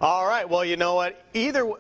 All right, well, you know what?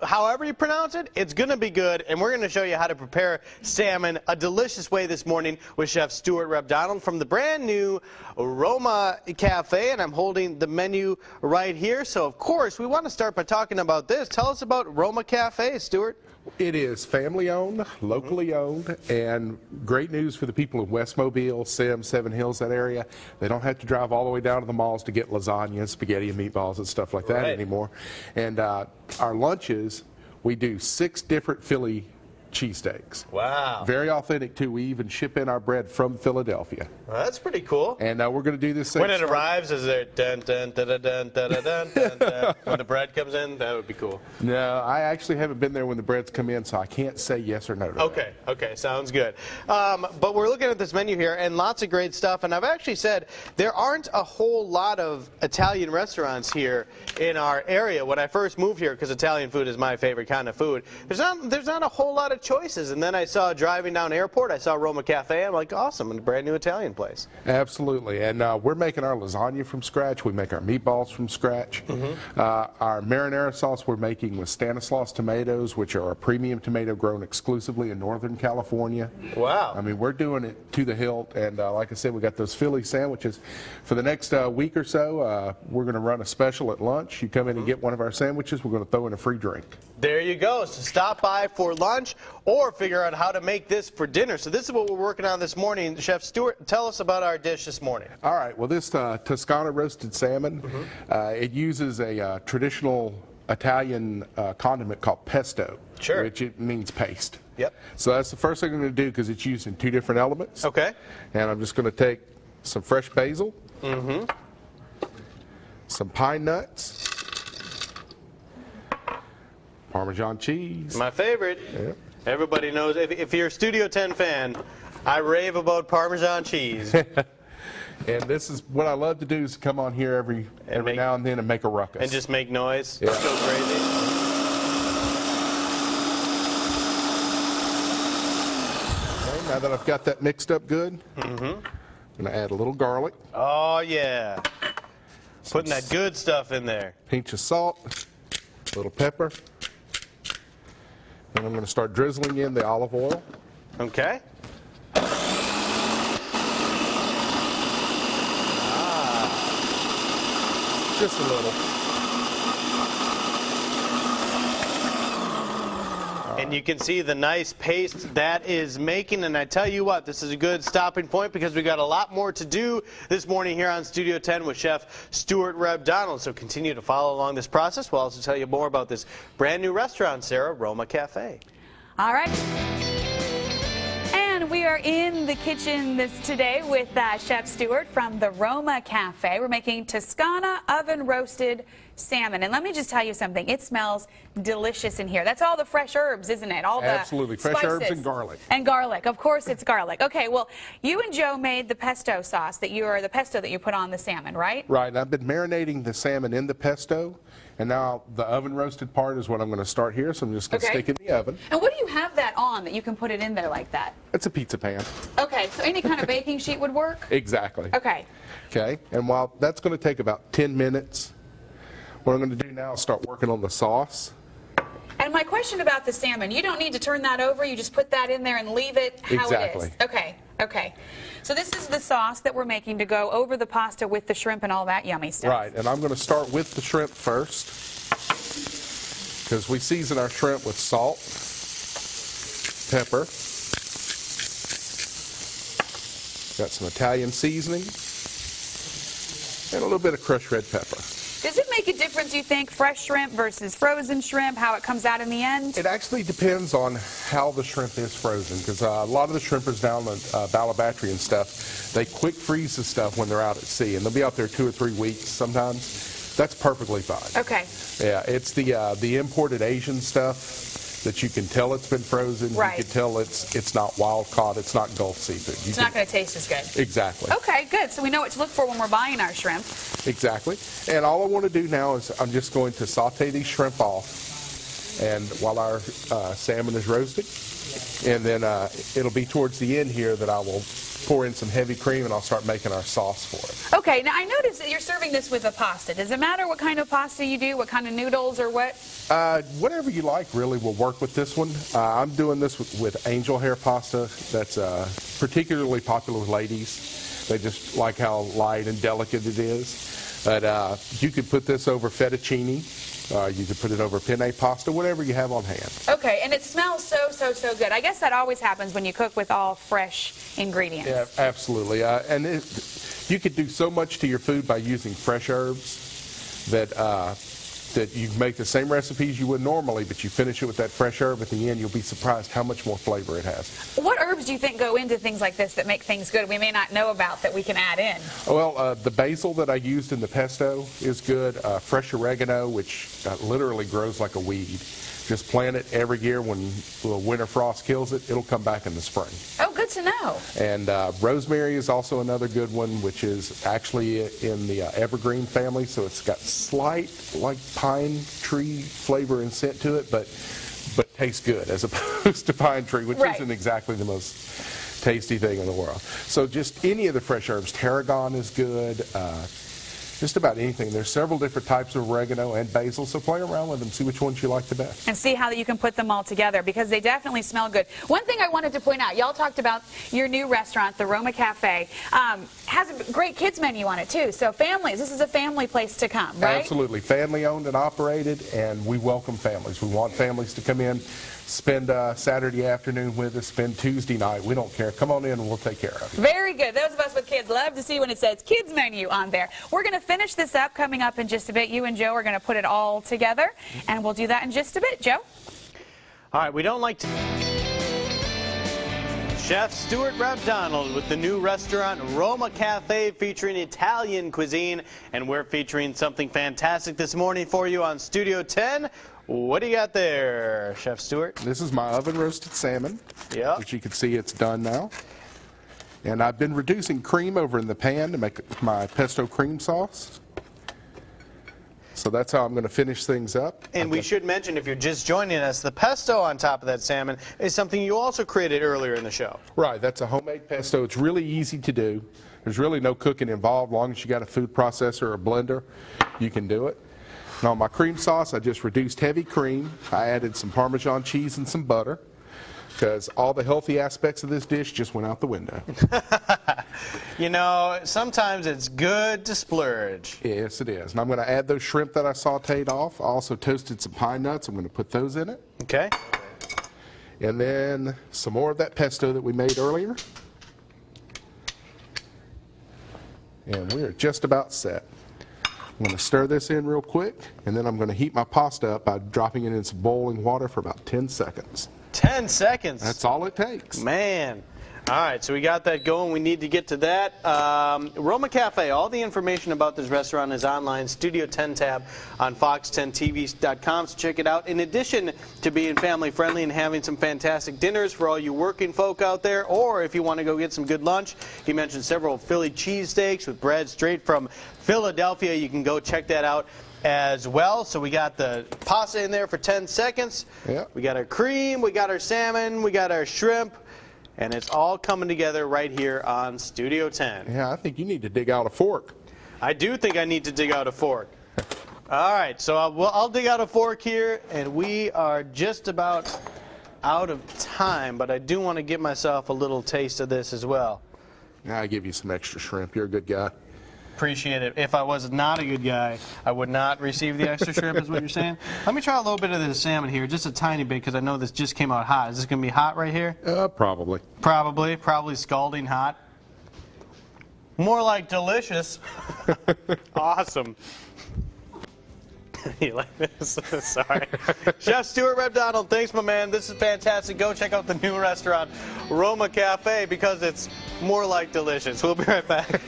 However you pronounce it, it's going to be good, and we're going to show you how to prepare salmon a delicious way this morning with Chef Stuart Rebdonald from the brand new Roma Cafe, and I'm holding the menu right here. So, of course, we want to start by talking about this. Tell us about Roma Cafe, Stuart. It is family-owned, locally owned, and great news for the people in West Mobile, Sims, Seven Hills, that area. They don't have to drive all the way down to the malls to get lasagna, spaghetti, and meatballs and stuff like that anymore. And our lunches, we do 6 different Philly cheesesteaks. Wow. Very authentic, too. We even ship in our bread from Philadelphia. Well, that's pretty cool. And we're going to do this. When it arrives, is there dun dun dun dun dun dun dun dun dun when the bread comes in? That would be cool. No, I actually haven't been there when the breads come in, so I can't say yes or no to that. Okay, sounds good. But we're looking at this menu here, and lots of great stuff. And I've actually said there aren't a whole lot of Italian restaurants here in our area. When I first moved here, because Italian food is my favorite kind of food, there's not a whole lot of choices. And then I saw driving down airport, I saw Roma Cafe. I'm like, awesome, and a brand new Italian place. Absolutely, and we're making our lasagna from scratch. We make our meatballs from scratch. Our marinara sauce we're making with Stanislaus tomatoes, which are a premium tomato grown exclusively in Northern California. Wow. I mean, we're doing it to the hilt, and like I said, we got those Philly sandwiches. For the next week or so, we're going to run a special at lunch. You come in and get one of our sandwiches, we're going to throw in a free drink. There you go. So stop by for lunch or figure out how to make this for dinner. So this is what we're working on this morning. Chef Stuart, tell us about our dish this morning. All right. Well, this Toscana roasted salmon, it uses a traditional Italian condiment called pesto, which it means paste. Yep. So that's the first thing I'm going to do because it's used in 2 different elements. Okay. And I'm just going to take some fresh basil, some pine nuts, Parmesan cheese. My favorite. Yep. Everybody knows, if you're a Studio 10 fan, I rave about Parmesan cheese. And this is what I love to do is come on here every now and then and make a ruckus. And just make noise. Yeah. Go crazy. Okay, now that I've got that mixed up good, I'm going to add a little garlic. Oh, yeah. Putting that good stuff in there. Pinch of salt, a little pepper. And I'm going to start drizzling in the olive oil. Okay. Just a little. And you can see the nice paste that is making. And I tell you what, this is a good stopping point because we got a lot more to do this morning here on Studio 10 with Chef Stuart Rebdonald. So continue to follow along this process. We'll also tell you more about this brand new restaurant, Sarah, Roma Cafe. All right. And we are in the kitchen today with Chef Stuart from the Roma Cafe. We're making Toscana oven roasted salmon. And let me just tell you something. It smells delicious in here. That's all the fresh herbs, isn't it? All the Absolutely. Fresh spices. Herbs and garlic. And garlic. Of course it's garlic. Okay, well, you and Joe made the pesto sauce the pesto that you put on the salmon, right? Right. And I've been marinating the salmon in the pesto. And now the oven roasted part is what I'm going to start here. So I'm just going to stick it in the oven. And what do you have that on that you can put it in there like that? It's a pizza pan. Okay, so any kind of baking sheet would work? Exactly. Okay. Okay. And while that's going to take about 10 minutes, what I'm going to do now is start working on the sauce. And my question about the salmon, you don't need to turn that over. You just put that in there and leave it how it is. Okay. So this is the sauce that we're making to go over the pasta with the shrimp and all that yummy stuff. Right. And I'm going to start with the shrimp first because we season our shrimp with salt, pepper. Got some Italian seasoning and a little bit of crushed red pepper. Does it make a difference, you think, fresh shrimp versus frozen shrimp, how it comes out in the end? It actually depends on how the shrimp is frozen, because a lot of the shrimpers down in Balabatry and stuff, they quick freeze the stuff when they're out at sea, and they'll be out there 2 or 3 weeks sometimes. That's perfectly fine. Okay. Yeah, it's the imported Asian stuff that you can tell it's been frozen. Right. You can tell it's not wild caught, it's not Gulf seafood. It's not going to taste as good. Exactly. Okay, good. So we know what to look for when we're buying our shrimp. Exactly. And all I want to do now is I'm just going to saute these shrimp off and while our salmon is roasting. And then it'll be towards the end here that I will pour in some heavy cream, and I'll start making our sauce for it. Okay, now I noticed that you're serving this with a pasta. Does it matter what kind of pasta you do, what kind of noodles or what? Whatever you like really will work with this one. I'm doing this with angel hair pasta. That's particularly popular with ladies. They just like how light and delicate it is. But you could put this over fettuccine. You could put it over penne pasta, whatever you have on hand. Okay, and it smells so good. I guess that always happens when you cook with all fresh ingredients. Yeah, absolutely. You could do so much to your food by using fresh herbs that you make the same recipes you would normally, but you finish it with that fresh herb at the end. You'll be surprised how much more flavor it has. What herbs do you think go into things like this that make things good we may not know about that we can add in? Well, the basil that I used in the pesto is good. Fresh oregano, which literally grows like a weed. Just plant it every year. When the winter frost kills it, it'll come back in the spring. Oh, good to know. And rosemary is also another good one, which is actually in the evergreen family, so it's got slight like pine tree flavor and scent to it, but tastes good as opposed to pine tree, which isn't exactly the most tasty thing in the world. So just any of the fresh herbs. Tarragon is good. Just about anything. There's several different types of oregano and basil, so play around with them, see which ones you like the best. And see how you can put them all together, because they definitely smell good. One thing I wanted to point out, y'all talked about your new restaurant, the Roma Cafe, has a great kids menu on it too, so families, this is a family place to come, right? Absolutely. Family owned and operated, and we welcome families. We want families to come in, spend Saturday afternoon with us, spend Tuesday night. We don't care. Come on in and we'll take care of you. Very good. Those of us with kids love to see when it says kids menu on there. We're going to finish this up coming up in just a bit. You and Joe are going to put it all together, and we'll do that in just a bit. Joe? All right, we don't like to... Chef Stuart Rabdonald with the new restaurant Roma Cafe featuring Italian cuisine, and we're featuring something fantastic this morning for you on Studio 10. What do you got there, Chef Stuart? This is my oven roasted salmon, which you can see it's done now. And I've been reducing cream over in the pan to make my pesto cream sauce. So that's how I'm going to finish things up. And we should mention, if you're just joining us, the pesto on top of that salmon is something you also created earlier in the show. Right, that's a homemade pesto. It's really easy to do. There's really no cooking involved. As long as you got a food processor or a blender, you can do it. And on my cream sauce, I just reduced heavy cream. I added some Parmesan cheese and some butter, because all the healthy aspects of this dish just went out the window. You know, sometimes it's good to splurge. Yes, it is. And I'm going to add those shrimp that I sauteed off. I also toasted some pine nuts. I'm going to put those in it. Okay. And then some more of that pesto that we made earlier. And we're just about set. I'm going to stir this in real quick, and then I'm going to heat my pasta up by dropping it in some boiling water for about 10 seconds. 10 seconds? That's all it takes. Man. All right, so we got that going. We need to get to that. Roma Cafe, all the information about this restaurant is online, Studio 10 tab on fox10tv.com, so check it out. In addition to being family friendly and having some fantastic dinners for all you working folk out there, or if you want to go get some good lunch, he mentioned several Philly cheesesteaks with bread straight from Philadelphia. You can go check that out as well. So we got the pasta in there for 10 seconds. Yep. We got our cream, we got our salmon, we got our shrimp. And it's all coming together right here on Studio 10. Yeah, I think you need to dig out a fork. I do think I need to dig out a fork. All right, so I'll dig out a fork here, and we are just about out of time, but I do want to give myself a little taste of this as well. Yeah, I give you some extra shrimp. You're a good guy. Appreciate it. If I was not a good guy, I would not receive the extra shrimp, is what you're saying? Let me try a little bit of this salmon here, just a tiny bit, because I know this just came out hot. Is this going to be hot right here? Probably. Probably scalding hot. More like delicious. Awesome. You like this? Sorry. Chef Stuart Rabdonald, thanks, my man. This is fantastic. Go check out the new restaurant, Roma Cafe, because it's more like delicious. We'll be right back.